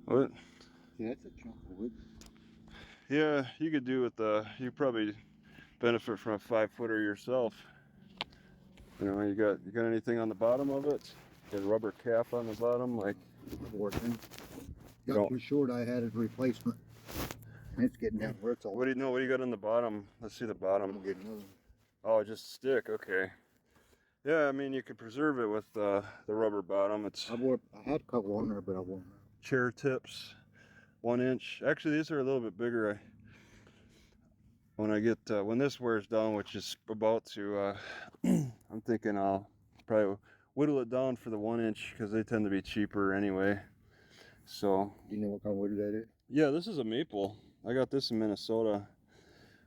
What? Yeah, that's a chunk of wood. Yeah, you could do with you probably benefit from a 5-footer yourself. You got anything on the bottom of it? Got a rubber cap on the bottom, like Working. you Got don't. too short. I had a replacement, and it's getting down where it's all. What do you know? What do you got on the bottom? Let's see the I'm bottom. gonna get another. Oh, just stick. Okay. Yeah, I mean you could preserve it with the rubber bottom. It's I had a couple on there, but I won't. chair tips, 1 inch. Actually, these are a little bit bigger. When I get when this wears down, which is about to, I'm thinking I'll probably whittle it down for the 1 inch because they tend to be cheaper anyway. So Do you know what kind of wood that is? yeah, this is a maple. I got this in Minnesota,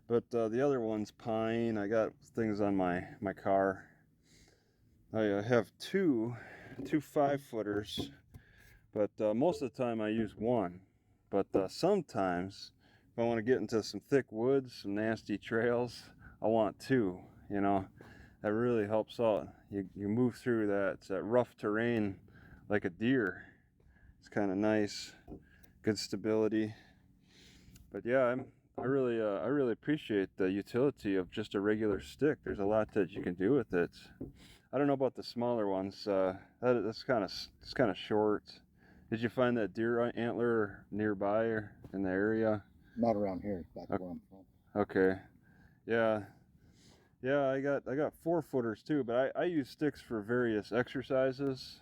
but the other one's pine. I got things on my car. I have two 5-footers, but most of the time I use one. But sometimes if I want to get into some thick woods, some nasty trails, I want two. You know, that really helps out. You move through that rough terrain like a deer. It's kind of nice, good stability. But yeah, I really appreciate the utility of just a regular stick. There's a lot that you can do with it. I don't know about the smaller ones. That's kind of short. Did you find that deer antler nearby or in the area? Not around here. Back where I'm from. Okay. Yeah. Yeah, I got 4-footers too, but I use sticks for various exercises,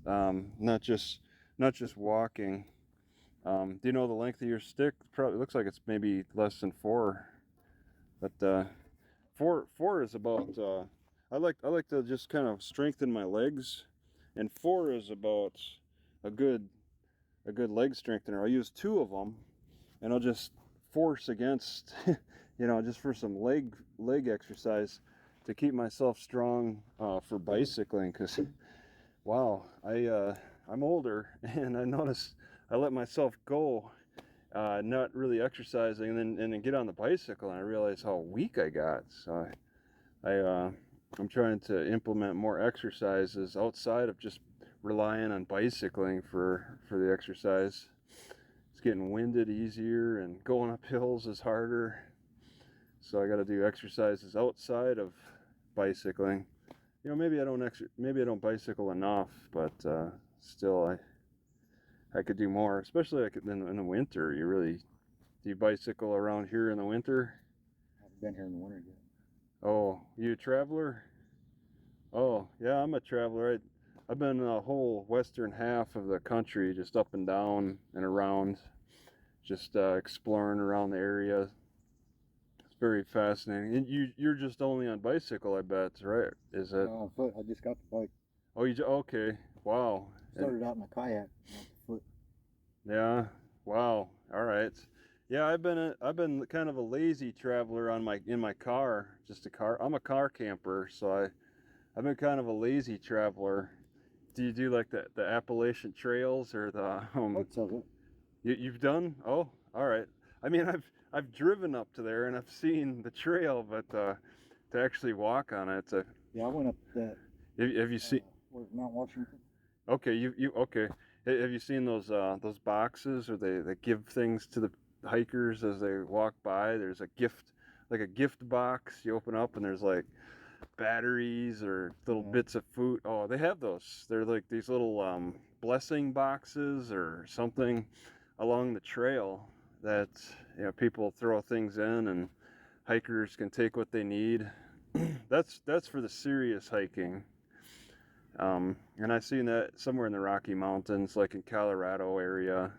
not just walking. Do you know the length of your stick? Probably looks like it's maybe less than 4, but four is about. I like to just kind of strengthen my legs, and 4 is about a good a good leg strengthener. I'll use 2 of them, and I'll just force against, just for some leg exercise to keep myself strong for bicycling. Because wow, I'm older, and I notice I let myself go, not really exercising, and then get on the bicycle, and I realize how weak I got. So I'm trying to implement more exercises outside of just relying on bicycling for the exercise. It's getting winded easier, and going up hills is harder. So I got to do exercises outside of bicycling. Maybe I don't bicycle enough, but still I could do more, especially like in the winter. Do you bicycle around here in the winter? I haven't been here in the winter yet. Oh, you a traveler? Oh, yeah, I'm a traveler. I've been the whole western half of the country, just up and down and around, just exploring around the area. It's very fascinating. And you're just only on bicycle, I bet, right? Is it? On foot. I just got the bike. Oh, okay. Wow. Started out in a kayak. On foot. Yeah. Wow. All right. Yeah, I've been kind of a lazy traveler in my car, just a car. I'm a car camper, so I've been kind of a lazy traveler. Do you do like the Appalachian trails or the Parts of it. you've done? Oh, all right. I mean, I've driven up to there and I've seen the trail, but to actually walk on it, Yeah, I went up that. have you seen? Where's Mount Washington? Okay, you okay? Have you seen those boxes, or they give things to the hikers as they walk by? There's like a gift box you open up, and there's like batteries or little bits of food. Oh, they have those. They're like these little blessing boxes or something along the trail that people throw things in, and hikers can take what they need. That's for the serious hiking. And I've seen that somewhere in the Rocky Mountains, like in Colorado area.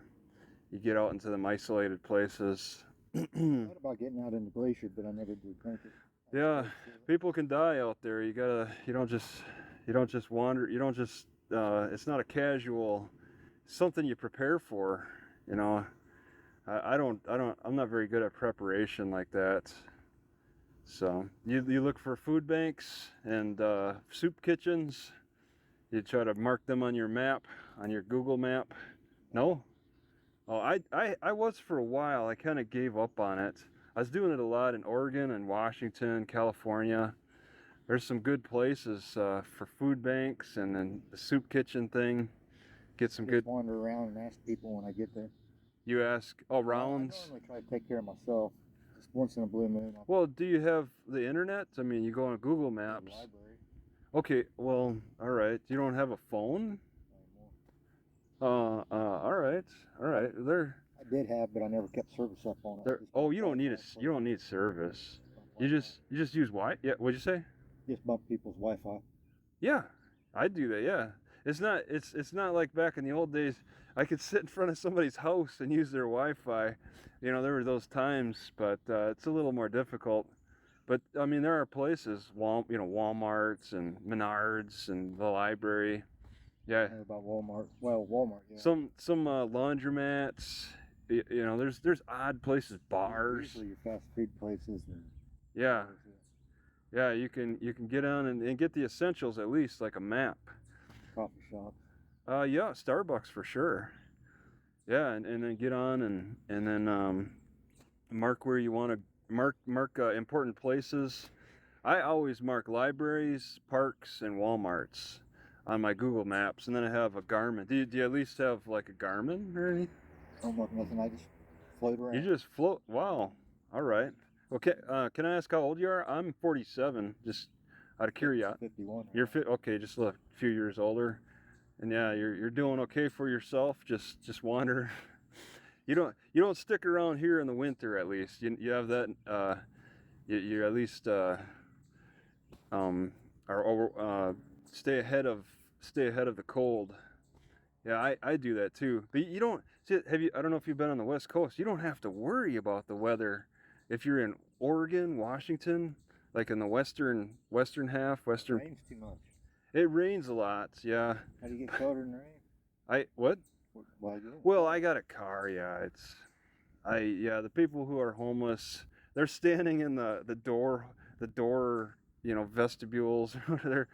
You get out into them isolated places. I thought about getting out in the glacier, but I never did drink it. Yeah, people can die out there. You don't just wander. You don't just. It's not a casual. Something you prepare for. You know, I'm not very good at preparation like that. So you look for food banks and soup kitchens. You try to mark them on your map, on your Google map. No? Oh, I was for a while. I kind of gave up on it. I was doing it a lot in Oregon and Washington, California. There's some good places for food banks, and then the soup kitchen thing get some Just good. wander around and ask people when I get there. You ask, oh, I rounds. normally try to take care of myself. Just once in a blue moon. I'll Well, do you have the internet? I mean, you go on Google go to the Maps. library Okay, well, all right. You don't have a phone? anymore. All right, all right. I did have, but I never kept service up on it. There. Oh, you don't need you don't need service. You just use Wi. Yeah. What'd you say? Just bump people's Wi-Fi. Yeah, I do that. Yeah. It's not like back in the old days. I could sit in front of somebody's house and use their Wi-Fi. You know, there were those times, but it's a little more difficult. But I mean, there are places, Walmart's and Menards and the library. Yeah. I know about Walmart. Well, Walmart, yeah. Some laundromats. You know, there's odd places, bars. Usually your fast food places. And Yeah. bars, Yeah, you can get on and get the essentials at least, like a map. coffee shops. Yeah, Starbucks for sure. Yeah, and then get on and then mark where you want to mark important places. I always mark libraries, parks, and Walmarts on my Google Maps, and then I have a Garmin. Do you at least have like a Garmin or anything? I don't mark nothing. I just float around. You just float. Wow. All right. Okay. Can I ask how old you are? I'm 47. Just out of curiosity. 51. You're fit. Okay, just a few years older, and yeah, you're doing okay for yourself. Just wander. You don't stick around here in the winter at least. You have that. You at least are over. Stay ahead of the cold. Yeah, I do that too. But you don't see. I don't know if you've been on the West Coast. You don't have to worry about the weather if you're in Oregon, Washington, like in the western half. It rains too much. It rains a lot. Yeah. How do you get covered in the rain? What? Well, I got a car. Yeah, the people who are homeless, they're standing in the door, vestibules. They're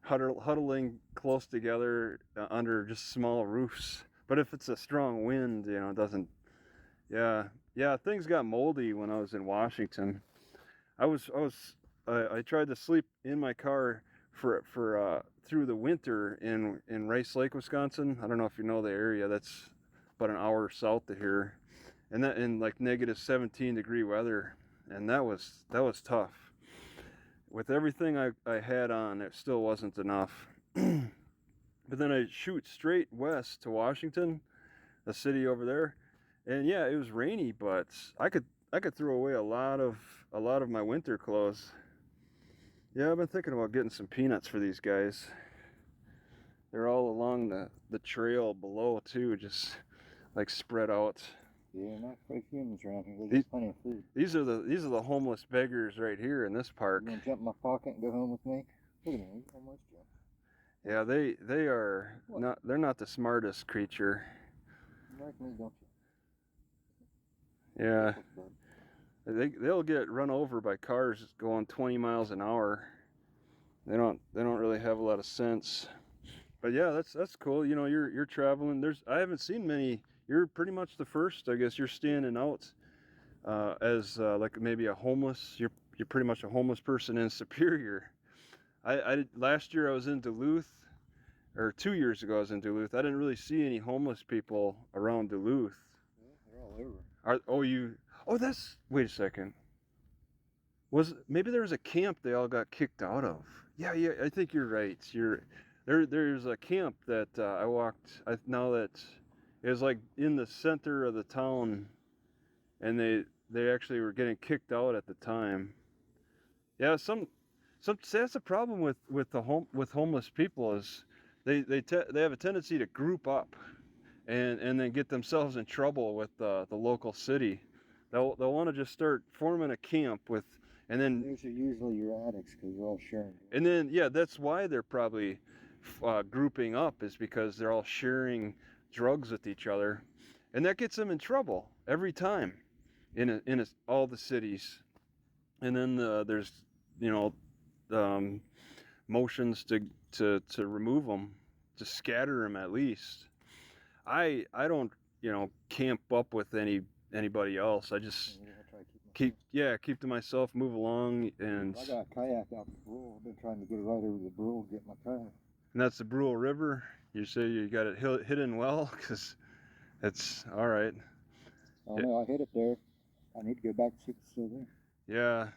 huddling close together under just small roofs. But if it's a strong wind, it doesn't. Yeah, things got moldy when I was in Washington. I tried to sleep in my car for through the winter in Rice Lake, Wisconsin. I don't know if you know the area. That's about an hour south of here, and that in like negative 17-degree weather, and that was tough. With everything I had on, it still wasn't enough. But then I shoot straight west to Washington, the city over there, and yeah, it was rainy, but I could throw away a lot of my winter clothes. Yeah, I've been thinking about getting some peanuts for these guys. They're all along the trail below too, just like spread out. Yeah, not quite humans around here. They get plenty of food. These are the homeless beggars right here in this park. You gonna jump in my pocket and go home with me? Look at me, you almost jumped. Yeah, they are not. They're not the smartest creature. You like me, don't you? Yeah, they'll get run over by cars going 20 miles an hour. They don't really have a lot of sense. But yeah, that's cool. You're traveling. I haven't seen many. You're pretty much the first. I guess you're standing out as like maybe a homeless. You're pretty much a homeless person in Superior. Last year I was in Duluth, or 2 years ago I was in Duluth. I didn't really see any homeless people around Duluth. Yeah, they're all over. Wait a second. Maybe there was a camp they all got kicked out of. Yeah, I think you're right. There's a camp that I walked. Now that it was like in the center of the town, and they actually were getting kicked out at the time. Yeah, that's a problem with homeless people is they have a tendency to group up, and then get themselves in trouble with the local city. They'll want to just start forming a camp with. And then those are usually your addicts because they're all sharing. And then that's why they're probably grouping up, is because they're all sharing drugs with each other, and that gets them in trouble every time in all the cities. And then there's motions to remove them, to scatter them at least. I don't camp up with anybody else. I just keep to myself, move along. And I got a kayak out the Brule. I've been trying to get it right over the Brule, get my kayak. And that's the Brule River. You say you got it hidden well, because it's all right. Oh no, I hit it there. I need to go back to see if it's still there. Yeah.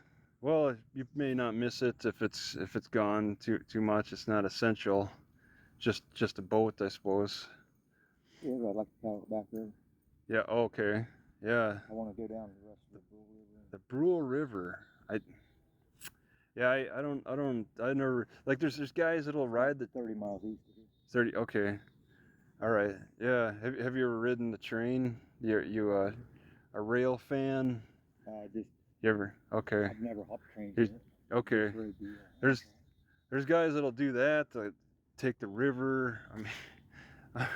Well, you may not miss it if it's gone too much. It's not essential. Just a boat, I suppose. Yeah, but I'd like to paddle it back there. Yeah. Okay. Yeah. I want to go down the rest of the Bull River. The Brule River. I never like. There's guys that'll ride the 30 miles east of here. 30. Okay. All right. Yeah. Have you ever ridden the train? You a rail fan? Just You ever? Okay. I've never hopped trains Here's- yet. Okay. Just rode the, There's guys that'll do that. To take the river. I mean,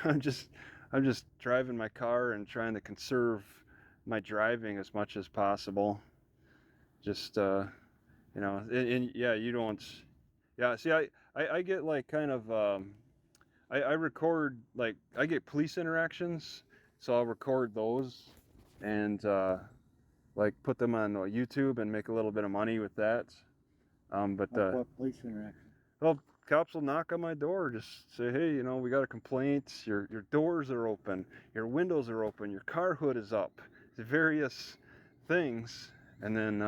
I'm just driving my car and trying to conserve my driving as much as possible. Just you know, and yeah, you don't. Yeah. See, I get like kind of I record like I get police interactions, so I'll record those and like put them on YouTube and make a little bit of money with that. But what police interaction? well, cops will knock on my door, just say, hey, you know, we got a complaint. Your doors are open, your windows are open, your car hood is up, various things, and then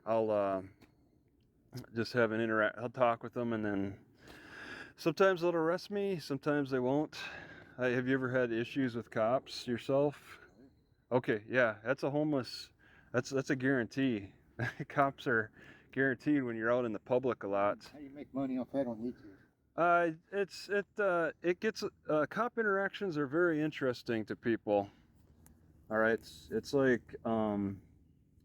I'll just have an interact. I'll talk with them, and then sometimes they'll arrest me, sometimes they won't. Have you ever had issues with cops yourself? Okay, yeah, that's a homeless. That's a guarantee. Cops are guaranteed when you're out in the public a lot. How do you make money off that on YouTube? It gets cop interactions are very interesting to people. All right, it's like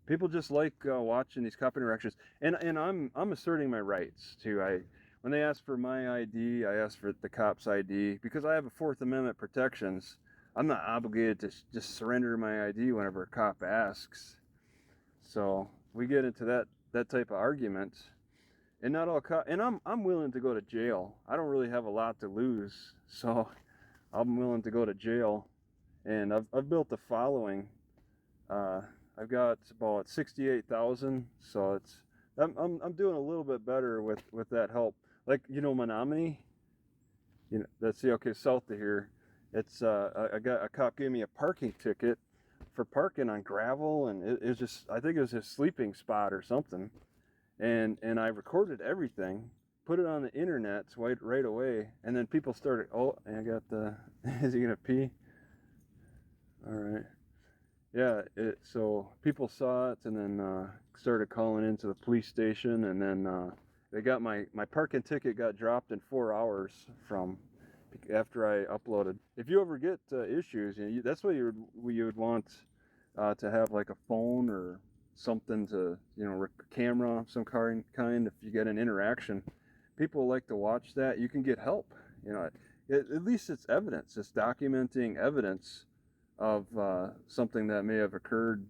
people just like watching these cop interactions, and I'm asserting my rights too. When they ask for my ID, I ask for the cop's ID because I have a Fourth Amendment protections. I'm not obligated to just surrender my ID whenever a cop asks. So we get into that type of argument, and not all and I'm willing to go to jail. I don't really have a lot to lose, so I'm willing to go to jail, and I've built a following. I've got about 68,000, so I'm doing a little bit better with that help. Like Menominee, that's okay south of here. It's a cop gave me a parking ticket for parking on gravel, and it was just I think it was his sleeping spot or something, and I recorded everything, put it on the internet right away, and then people started. Oh, I got the. Is he gonna pee? All right. Yeah. So people saw it, and then started calling into the police station, and then they got my parking ticket got dropped in 4 hours from after I uploaded. If you ever get issues, that's what you would want to have like a phone or something to camera of some kind. If you get an interaction, people like to watch that. You can get help. At least it's evidence. It's documenting evidence of something that may have occurred,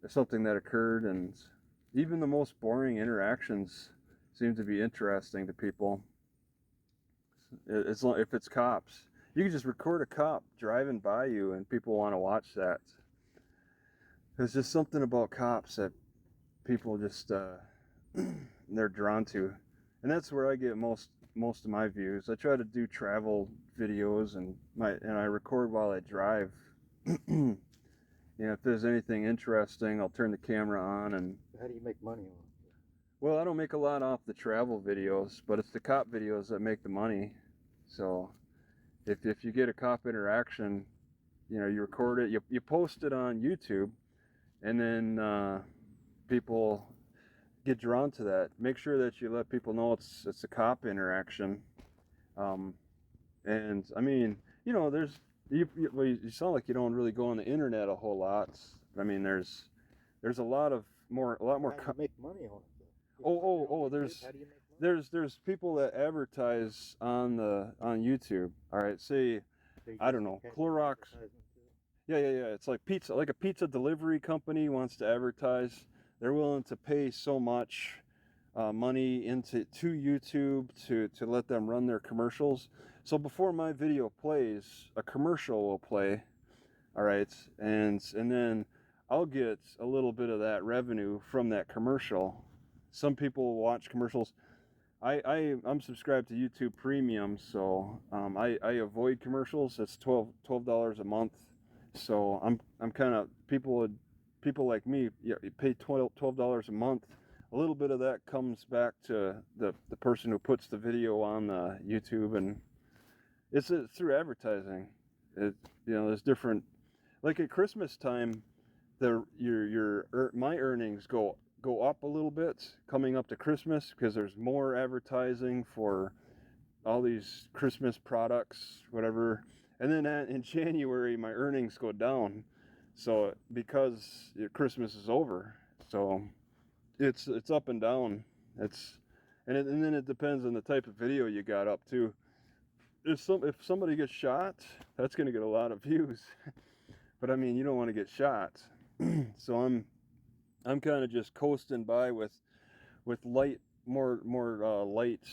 something that occurred, and even the most boring interactions seem to be interesting to people. If it's cops, you can just record a cop driving by you, and people want to watch that. There's just something about cops that people just they're drawn to, and that's where I get most of my views. I try to do travel videos, and I record while I drive. If there's anything interesting, I'll turn the camera on. And How do you make money on it? well, I don't make a lot off the travel videos, but it's the cop videos that make the money. So if you get a cop interaction, you record it, you post it on YouTube, and then people get drawn to that. Make sure that you let people know it's a cop interaction. And I mean, there's you sound like you don't really go on the internet a whole lot. I mean, there's a lot more. How do you make money on it? Oh, there's people that advertise on YouTube. All right, say I don't know, Clorox. Yeah. It's like pizza, like a pizza delivery company wants to advertise. They're willing to pay so much money to YouTube to let them run their commercials. So before my video plays, a commercial will play. All right, and then I'll get a little bit of that revenue from that commercial. Some people watch commercials. I'm subscribed to YouTube Premium, so I avoid commercials. It's $12 a month. So I'm kind of people like me, yeah, you pay $12 a month. A little bit of that comes back to the person who puts the video on YouTube, and it's through advertising. It, there's different, like at Christmas time, my earnings go up a little bit coming up to Christmas because there's more advertising for all these Christmas products, whatever. And then in January, my earnings go down. So because Christmas is over, so it's up and down. And then it depends on the type of video you got up too. If somebody gets shot, that's going to get a lot of views. But I mean, you don't want to get shot. So I'm kind of just coasting by with light, more light,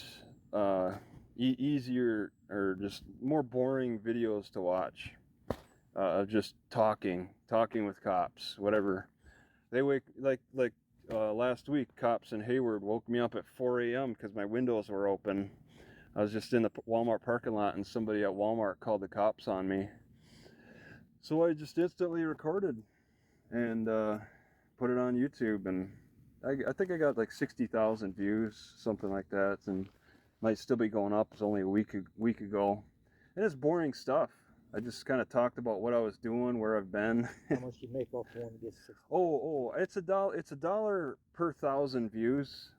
easier or just more boring videos to watch. Of just talking with cops, whatever. They wake like last week, cops in Hayward woke me up at 4 a.m. because my windows were open. I was just in the Walmart parking lot, and somebody at Walmart called the cops on me. So I just instantly recorded and put it on YouTube, and I think I got like 60,000 views, something like that, and might still be going up. It's only a week ago, and it's boring stuff. I just kind of talked about what I was doing, where I've been. How much you make off one gets 60? Oh, it's a dollar per 1,000 views,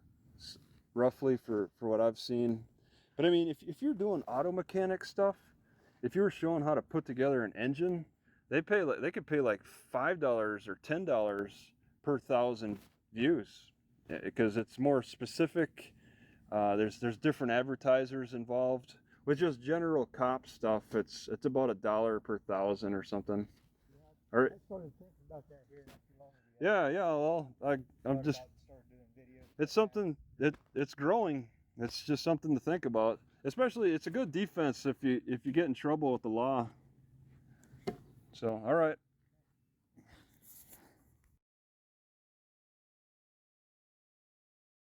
roughly for what I've seen. But I mean, if you're doing auto mechanic stuff, if you were showing how to put together an engine, they could pay like $5 or $10 per 1,000 views because it's more specific. There's different advertisers involved. With just general cop stuff, it's about $1 per 1,000 or something. Yeah, I started thinking about that here not too long ago. Yeah. Well, I'm just. It's something. It's growing. It's just something to think about. Especially, it's a good defense if you get in trouble with the law. So, all right.